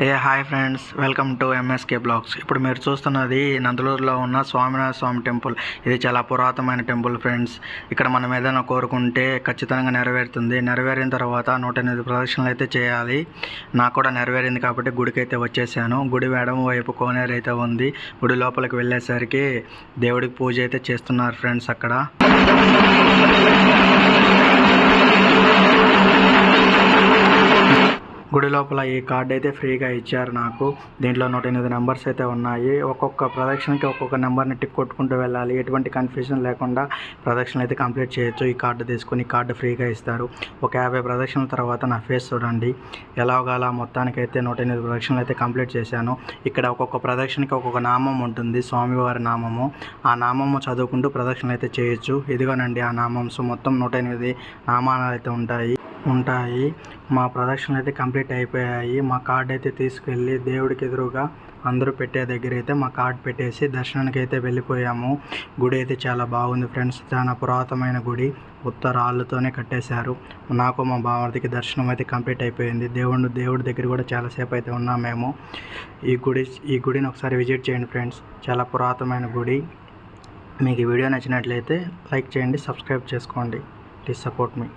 Hi friends, welcome to MSK blogs. ఇప్పుడు మీరు చూస్తున్నది నందలూరులో ఉన్న స్వామినాథ స్వామి టెంపుల్. ఇది చాలా పురాతనమైన టెంపుల్ ఫ్రెండ్స్. ఇక్కడ మనం ఏదైనా కోరుకుంటే ఖచ్చితంగా నెరవేరుతుంది. నెరవేరిన తర్వాత 108 ప్రదక్షిణలు అయితే చేయాలి. నాకు కూడా నెరవేరింది కాబట్టి గుడికి అయితే వచ్చేసాను. గుడి ఎడమ వైపు కోనేరు అయితే ఉంది. గుడి లోపలికి వెళ్ళేసరికి దేవుడికి పూజ అయితే చేస్తున్నారు ఫ్రెండ్స్. అక్కడ గుడి లోపల ఈ కార్డు అయితే ఫ్రీగా ఇచ్చారు నాకు. దీంట్లో 108 నెంబర్స్ అయితే ఉన్నాయి. ఒక్కొక్క ప్రదక్షిణకి ఒక్కొక్క నెంబర్ని టిక్ కొట్టుకుంటూ వెళ్ళాలి. ఎటువంటి కన్ఫ్యూజన్ లేకుండా ప్రదక్షిణ అయితే కంప్లీట్ చేయొచ్చు. ఈ కార్డు తీసుకుని కార్డు ఫ్రీగా ఇస్తారు. ఒక 50 ప్రదక్షిణల తర్వాత నా ఫేస్ చూడండి. ఎలాగలా మొత్తానికైతే 108 ప్రదక్షిణలు అయితే కంప్లీట్ చేశాను. ఇక్కడ ఒక్కొక్క ప్రదక్షిణకి ఒక్కొక్క నామం ఉంటుంది, స్వామివారి నామము. ఆ నామము చదువుకుంటూ ప్రదక్షిణలు అయితే చేయొచ్చు. ఇదిగోనండి ఆ నామమ్స్. మొత్తం 108 నామాలు అయితే ఉంటాయి. మా ప్రదక్షిణలు అయితే కంప్లీట్ అయిపోయాయి. మా కార్డు అయితే తీసుకెళ్ళి దేవుడికి ఎదురుగా అందరూ పెట్టే దగ్గర అయితే మా కార్డు పెట్టేసి దర్శనానికి అయితే వెళ్ళిపోయాము. గుడి అయితే చాలా బాగుంది ఫ్రెండ్స్. చాలా పురాతనమైన గుడి. ఉత్త రాళ్ళతోనే కట్టేశారు. నాకు మా బావర్దికి దర్శనం అయితే కంప్లీట్ అయిపోయింది. దేవుడి దగ్గర కూడా చాలాసేపు అయితే ఉన్నాం మేము. ఈ గుడిని ఒకసారి విజిట్ చేయండి ఫ్రెండ్స్. చాలా పురాతనమైన గుడి. మీకు ఈ వీడియో నచ్చినట్లయితే లైక్ చేయండి, సబ్స్క్రైబ్ చేసుకోండి. Please support me.